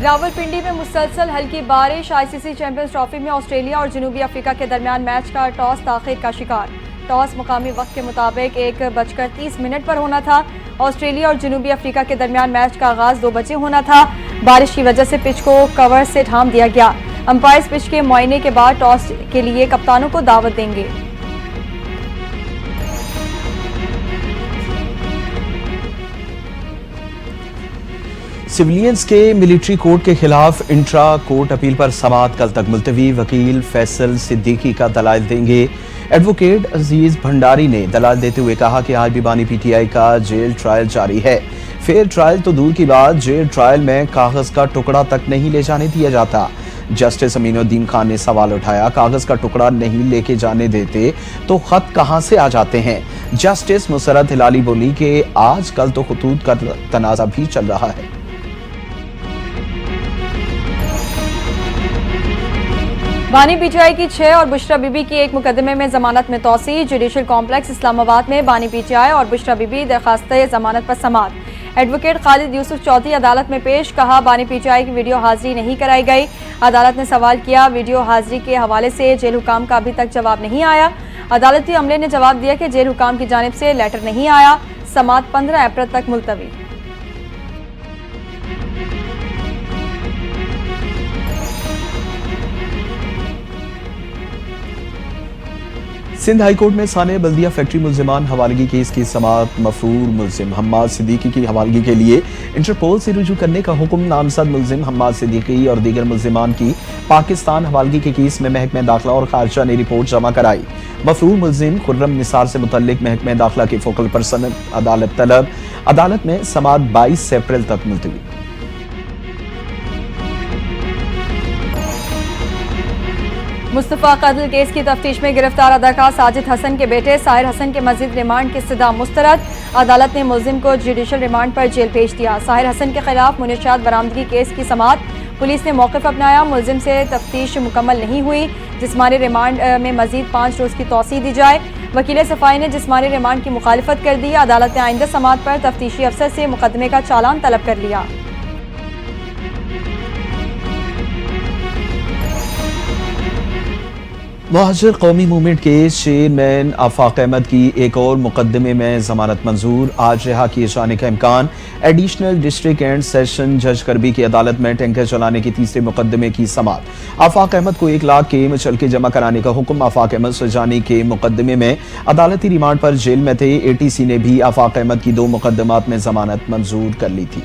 راولپنڈی میں مسلسل ہلکی بارش، ICC چیمپئنز ٹرافی میں آسٹریلیا اور جنوبی افریقہ کے درمیان میچ کا ٹاس تاخیر کا شکار۔ ٹاس مقامی وقت کے مطابق 1:30 پر ہونا تھا۔ آسٹریلیا اور جنوبی افریقہ کے درمیان میچ کا آغاز 2 بجے ہونا تھا۔ بارش کی وجہ سے پچ کو کور سے ڈھانپ دیا گیا۔ امپائرز پچ کے معائنے کے بعد ٹاس کے لیے کپتانوں کو دعوت دیں گے۔ سویلینز کے ملٹری کورٹ کے خلاف انٹرا کورٹ اپیل پر سماعت کل تک ملتوی۔ وکیل فیصل صدیقی کا دلائل دیں گے۔ ایڈوکیٹ عزیز بھنڈاری نے دلائل دیتے ہوئے کہا کہ آج بھی بانی PTI کا جیل ٹرائل جاری ہے۔ فیئر ٹرائل تو دور کی بات، جیل ٹرائل میں کاغذ کا ٹکڑا تک نہیں لے جانے دیا جاتا۔ جسٹس امین الدین خان نے سوال اٹھایا، کاغذ کا ٹکڑا نہیں لے کے جانے دیتے تو خط کہاں سے آ جاتے ہیں؟ جسٹس مسرت ہلالی بولی کہ آج کل تو خطوط کا تنازع بھی چل رہا ہے۔ بانی PTI کی 6 اور بشرا بی بی کی ایک مقدمے میں ضمانت میں توسیع۔ جوڈیشل کمپلیکس اسلام آباد میں بانی PTI اور بشرا بی بی درخواست ضمانت پر سماعت۔ ایڈوکیٹ خالد یوسف چودھری عدالت میں پیش، کہا بانی PTI کی ویڈیو حاضری نہیں کرائی گئی۔ عدالت نے سوال کیا، ویڈیو حاضری کے حوالے سے جیل حکام کا ابھی تک جواب نہیں آیا۔ عدالتی عملے نے جواب دیا کہ جیل حکام کی جانب سے لیٹر نہیں آیا۔ سماعت 15 اپریل تک ملتوی۔ سندھ ہائی کورٹ میں ثانیہ بلدیہ فیکٹری ملزمان حوالگی کیس کی سماعت مفرور ملزم حماد صدیقی کی حوالگی کے لیے انٹرپول سے رجوع کرنے کا حکم۔ نامزد ملزم حماد صدیقی اور دیگر ملزمان کی پاکستان حوالگی کے کیس میں محکمہ داخلہ اور خارجہ نے رپورٹ جمع کرائی۔ مفرور ملزم خرم نثار سے متعلق محکمہ داخلہ کے فوکل پرسن عدالت طلب۔ عدالت میں سماعت 22 اپریل تک ملتوی۔ مصطفیٰ قتل کیس کی تفتیش میں گرفتار اداکار ساجد حسن کے بیٹے ساحر حسن کے مزید ریمانڈ کی استدعا مسترد۔ عدالت نے ملزم کو جوڈیشل ریمانڈ پر جیل بھیج دیا۔ ساحر حسن کے خلاف منشیات برآمدگی کیس کی سماعت۔ پولیس نے موقف اپنایا، ملزم سے تفتیش مکمل نہیں ہوئی، جسمانی ریمانڈ میں مزید 5 روز کی توسیع دی جائے۔ وکیل صفائی نے جسمانی ریمانڈ کی مخالفت کر دی۔ عدالت نے آئندہ سماعت پر تفتیشی افسر سے مقدمے کا چالان طلب کر لیا۔ مہاجر قومی موومنٹ کے چیئرمین آفاق احمد کی ایک اور مقدمے میں ضمانت منظور۔ آج رہا کیے جانے کا امکان۔ ایڈیشنل ڈسٹرکٹ اینڈ سیشن جج کربی کی عدالت میں ٹینکر چلانے کے تیسرے مقدمے کی سماعت۔ آفاق احمد کو 1 لاکھ کے مچلکے جمع کرانے کا حکم۔ آفاق احمد سجانی کے مقدمے میں عدالتی ریمانڈ پر جیل میں تھے۔ ATC نے بھی آفاق احمد کی 2 مقدمات میں ضمانت منظور کر لی تھی۔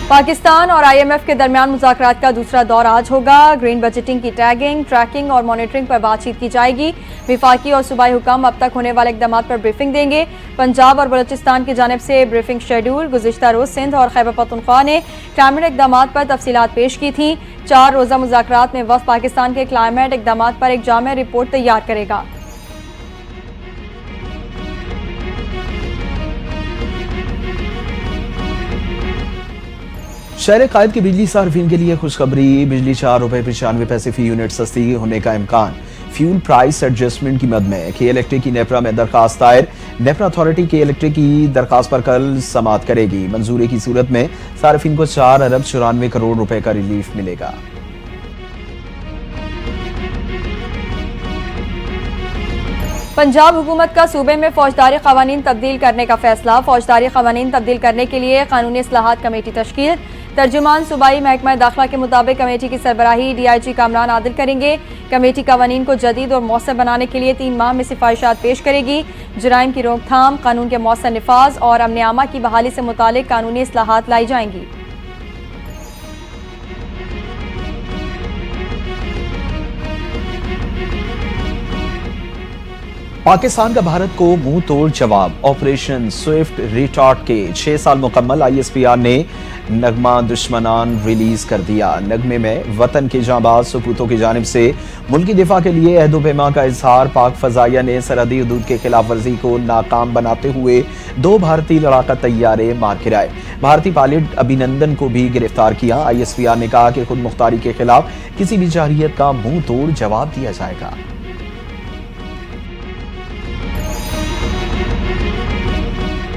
پاکستان اور IMF کے درمیان مذاکرات کا دوسرا دور آج ہوگا۔ گرین بجٹنگ کی ٹیگنگ، ٹریکنگ اور مانیٹرنگ پر بات چیت کی جائے گی۔ وفاقی اور صوبائی حکام اب تک ہونے والے اقدامات پر بریفنگ دیں گے۔ پنجاب اور بلوچستان کی جانب سے بریفنگ شیڈول۔ گزشتہ روز سندھ اور خیبر پختونخوا نے کلائمیٹ اقدامات پر تفصیلات پیش کی تھیں۔ 4 روزہ مذاکرات میں وفد پاکستان کے کلائمیٹ اقدامات پر ایک جامع رپورٹ تیار کرے گا۔ شہر قائد کے بجلی صارفین کے لیے خوشخبری، بجلی 4 روپے 95 پیسے فی یونٹ سستی ہونے کا امکان۔ فیول پرائس ایڈجسٹمنٹ کی مد میں کے الیکٹرک کی نیپرا میں درخواست دائر۔ نیپرا اتھارٹی کے الیکٹرک کی درخواست پر کل سماعت کرے گی۔ منظوری کی صورت میں صارفین کو 4 ارب 94 کروڑ روپے کا ریلیف ملے گا۔ پنجاب حکومت کا صوبے میں فوجداری قوانین تبدیل کرنے کا فیصلہ۔ فوجداری قوانین تبدیل کرنے کے لیے قانونی اصلاحات کمیٹی تشکیل۔ ترجمان صوبائی محکمہ داخلہ کے مطابق کمیٹی کی سربراہی DIG کامران عادل کریں گے۔ کمیٹی قوانین کو جدید اور مؤثر بنانے کے لیے 3 ماہ میں سفارشات پیش کرے گی۔ جرائم کی روک تھام، قانون کے مؤثر نفاذ اور امن عامہ کی بحالی سے متعلق قانونی اصلاحات لائی جائیں گی۔ پاکستان کا بھارت کو منہ توڑ جواب۔ آپریشن سوئفٹ ریٹارٹ کے 6 سال مکمل۔ ISPR نے نغمہ دشمنان ریلیز کر دیا۔ نغمے میں وطن کے جانباز سپوتوں کی جانب سے ملکی دفاع کے لیے عہد و پیمان کا اظہار۔ پاک فضائیہ نے سرحدی حدود کے خلاف ورزی کو ناکام بناتے ہوئے 2 بھارتی لڑاکا طیارے مار گرائے۔ بھارتی پائلٹ ابھینندن کو بھی گرفتار کیا۔ ISPR نے کہا کہ خود مختاری کے خلاف کسی بھی جارحیت کا منہ توڑ جواب دیا جائے گا۔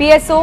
PSO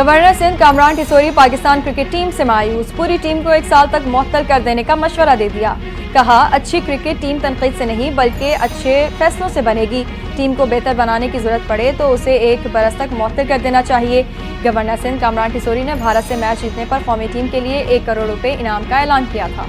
governor Sindh Kamran Tessori Pakistan cricket team سے مایوس، پوری ٹیم کو 1 سال تک معطل کر دینے کا مشورہ دے دیا۔ کہا اچھی کرکٹ ٹیم تنقید سے نہیں بلکہ اچھے فیصلوں سے بنے گی، ٹیم کو بہتر بنانے کی ضرورت پڑے تو اسے 1 برس تک معطل کر دینا چاہیے۔ گورنر سندھ کامران ٹھسوری نے بھارت سے میچ جیتنے پر قومی ٹیم کے لیے 1 کروڑ روپے انعام کا اعلان کیا تھا۔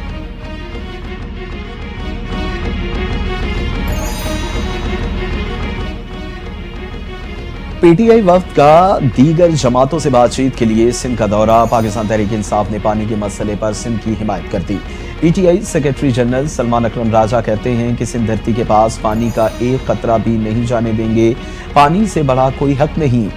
پی ٹی آئی وفد کا دیگر جماعتوں سے بات چیت کے لیے سندھ کا دورہ، پاکستان تحریک انصاف نے پانی کے مسئلے پر سندھ کی حمایت کر دی۔ P T I secretary general Salman Akram Raja کہتے ہیں کہ سندھ دھرتی کے پاس پانی کا 1 قطرہ بھی نہیں جانے دیں گے، پانی سے بڑا کوئی حق نہیں،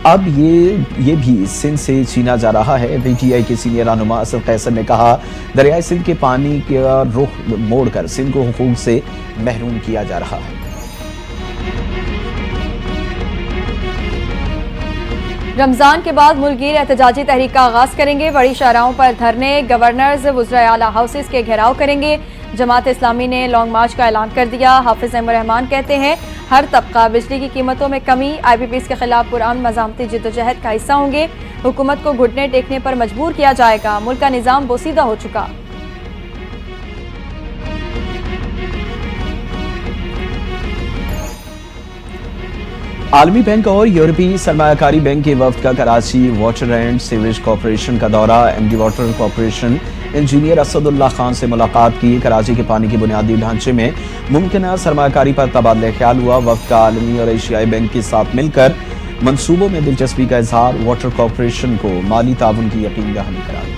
اب یہ بھی سندھ سے چھینا جا رہا ہے۔ پی ٹی آئی کے سینئر رہنما اسد قیصر نے کہا دریائے سندھ کے پانی کا رخ موڑ کر سندھ کو حقوق سے محروم کیا جا رہا ہے۔ رمضان کے بعد ملک گیر احتجاجی تحریک کا آغاز کریں گے، بڑی شاہراہوں پر دھرنے، گورنرز وزرائے اعلیٰ ہاؤسز کے گھیراؤ کریں گے۔ جماعت اسلامی نے لانگ مارچ کا اعلان کر دیا۔ حافظ احمد الرحمان کہتے ہیں ہر طبقہ بجلی کی قیمتوں میں کمی، آئی پی پی ایس کے خلاف پرامن مزاحمتی جدوجہد کا حصہ ہوں گے، حکومت کو گھٹنے ٹیکنے پر مجبور کیا جائے گا، ملک کا نظام بوسیدہ ہو چکا۔ عالمی بینک اور یورپی سرمایہ کاری بینک کے وفد کا Karachi water and sewerage corporation کا دورہ، M D water corporation engineer Asadullah Khan سے ملاقات کی۔ کراچی کے پانی کے بنیادی ڈھانچے میں ممکنہ سرمایہ کاری پر تبادلہ خیال ہوا۔ وفد کا عالمی اور ایشیائی بینک کے ساتھ مل کر منصوبوں میں دلچسپی کا اظہار، واٹر کارپوریشن کو مالی تعاون کی یقین دہانی کرا دی۔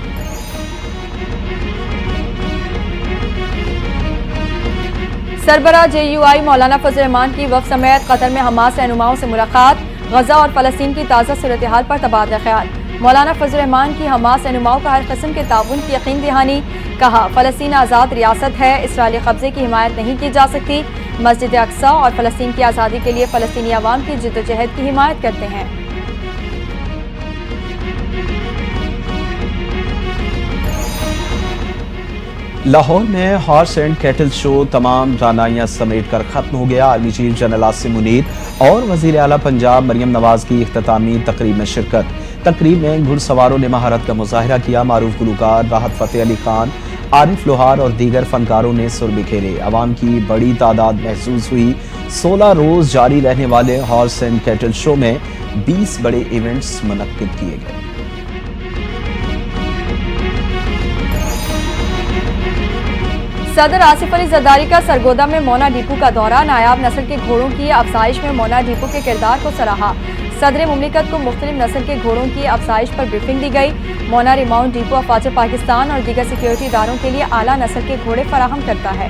سربراہ جے یو آئی مولانا فضل الرحمان کی وفد سمیت قطر میں حماس رہنماؤں سے ملاقات، غزہ اور فلسطین کی تازہ صورتحال پر تبادلہ خیال۔ مولانا فضل الرحمان کی حماس رہنماؤں کا ہر قسم کے تعاون کی یقین دہانی، کہا فلسطین آزاد ریاست ہے، اسرائیلی قبضے کی حمایت نہیں کی جا سکتی، مسجد اقصی اور فلسطین کی آزادی کے لیے فلسطینی عوام کی جدوجہد کی حمایت کرتے ہیں۔ لاہور میں ہارس اینڈ کیٹل شو تمام رعنائیاں سمیٹ کر ختم ہو گیا۔ Army chief general Asim Munir اور وزیر اعلیٰ پنجاب مریم نواز کی اختتامی تقریب میں شرکت۔ تقریب میں گھڑ سواروں نے مہارت کا مظاہرہ کیا، معروف گلوکار راحت فتح علی خان، عارف لوہار اور دیگر فنکاروں نے سر بکھیرے، عوام کی بڑی تعداد محسوس ہوئی۔ 16 روز جاری رہنے والے ہارس اینڈ کیٹل شو میں 20 بڑے ایونٹس منعقد کیے گئے۔ صدر آصف علی زرداری کا سرگودا میں مونا ڈیپو کا دورہ، نایاب نسل کے گھوڑوں کی افزائش میں مونا ڈیپو کے کردار کو سراہا۔ صدر مملکت کو مختلف نسل کے گھوڑوں کی افزائش پر بریفنگ دی گئی۔ مونا ریماؤنٹ ڈیپو افواج پاکستان اور دیگر سیکیورٹی اداروں کے لیے اعلیٰ نسل کے گھوڑے فراہم کرتا ہے۔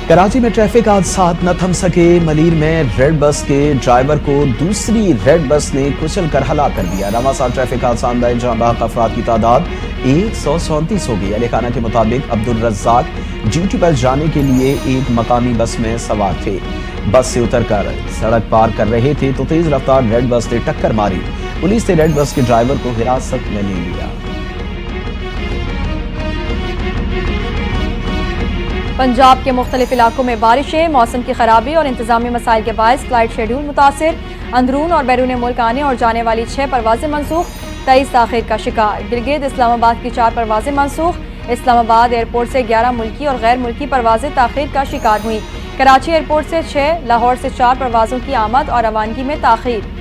کراچی میں ٹریفک حادثات نہ تھم سکے، ملیر میں ریڈ بس کے ڈرائیور کو دوسری ریڈ بس نے کچل کر ہلاک کر دیا۔ رواں ٹریفک حادثہ میں جاں بحق افراد کی تعداد 134 ہو گئی۔ اہل خانہ کے مطابق عبدالرزاق ڈیوٹی پر جانے کے لیے ایک مقامی بس میں سوار تھے، بس سے اتر کر سڑک پار کر رہے تھے تو تیز رفتار ریڈ بس نے ٹکر ماری۔ پولیس نے ریڈ بس کے ڈرائیور کو حراست میں لے لیا۔ پنجاب کے مختلف علاقوں میں بارشیں، موسم کی خرابی اور انتظامی مسائل کے باعث فلائٹ شیڈول متاثر، اندرون اور بیرون ملک آنے اور جانے والی 6 پروازیں منسوخ، 23 تاخیر کا شکار۔ گلگت اسلام آباد کی 4 پروازیں منسوخ، اسلام آباد ایئرپورٹ سے 11 ملکی اور غیر ملکی پروازیں تاخیر کا شکار ہوئیں۔ کراچی ایئرپورٹ سے 6، لاہور سے 4 پروازوں کی آمد اور روانگی میں تاخیر۔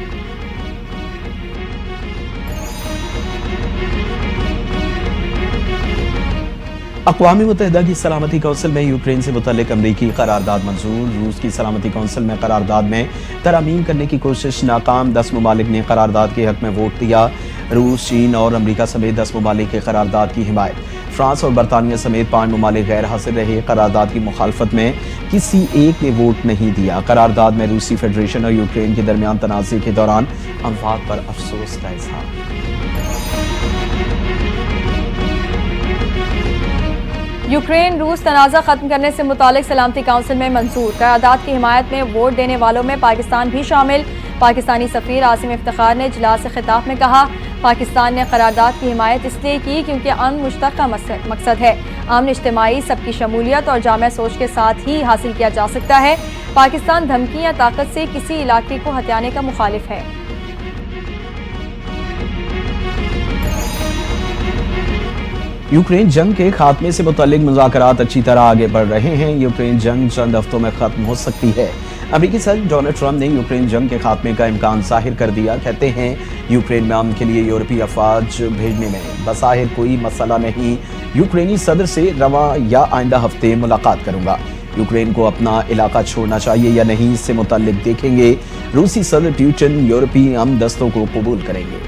اقوام متحدہ کی سلامتی کونسل میں یوکرین سے متعلق امریکی قرارداد منظور، روس کی سلامتی کونسل میں قرارداد میں ترامیم کرنے کی کوشش ناکام، 10 ممالک نے قرارداد کے حق میں ووٹ دیا۔ روس، چین اور امریکہ سمیت 10 ممالک کے قرارداد کی حمایت، فرانس اور برطانیہ سمیت 5 ممالک غیر حاضر رہے۔ قرارداد کی مخالفت میں کسی ایک نے ووٹ نہیں دیا۔ قرارداد میں روسی فیڈریشن اور یوکرین کے درمیان تنازع کے دوران اموات پر افسوس کا اظہار۔ یوکرین روس تنازع ختم کرنے سے متعلق سلامتی کونسل میں منظور، قرارداد کی حمایت میں ووٹ دینے والوں میں پاکستان بھی شامل۔ پاکستانی سفیر عاصم افتخار نے اجلاس سے خطاب میں کہا پاکستان نے قرارداد کی حمایت اس لیے کی کیونکہ امن مشترکہ مقصد ہے۔ امن اجتماعی سب کی شمولیت اور جامع سوچ کے ساتھ ہی حاصل کیا جا سکتا ہے۔ پاکستان دھمکی یا طاقت سے کسی علاقے کو ہتھیانے کا مخالف ہے۔ یوکرین جنگ کے خاتمے سے متعلق مذاکرات اچھی طرح آگے بڑھ رہے ہیں۔ یوکرین جنگ چند ہفتوں میں ختم ہو سکتی ہے۔ امریکی صدر ڈونلڈ ٹرمپ نے یوکرین جنگ کے خاتمے کا امکان ظاہر کر دیا۔ کہتے ہیں یوکرین میں امن کے لیے یورپی افواج بھیجنے میں بظاہر کوئی مسئلہ نہیں۔ یوکرینی صدر سے رواں یا آئندہ ہفتے ملاقات کروں گا۔ یوکرین کو اپنا علاقہ چھوڑنا چاہیے یا نہیں اس سے متعلق دیکھیں گے۔ روسی صدر پوٹن یورپی امن دستوں کو قبول کریں گے۔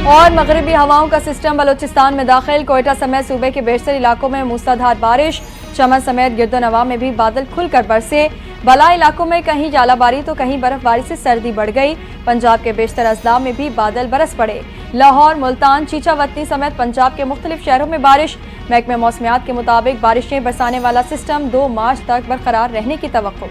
اور مغربی ہواؤں کا سسٹم بلوچستان میں داخل، کوئٹہ سمیت صوبے کے بیشتر علاقوں میں موسلادھار بارش، چمن سمیت گرد و نواح میں بھی بادل کھل کر برسے۔ بالائی علاقوں میں کہیں ژالہ باری تو کہیں برف باری سے سردی بڑھ گئی۔ پنجاب کے بیشتر اضلاع میں بھی بادل برس پڑے۔ لاہور، ملتان، چیچا وطنی سمیت پنجاب کے مختلف شہروں میں بارش۔ محکمہ موسمیات کے مطابق بارشیں برسانے والا سسٹم 2 مارچ تک برقرار رہنے کی توقع۔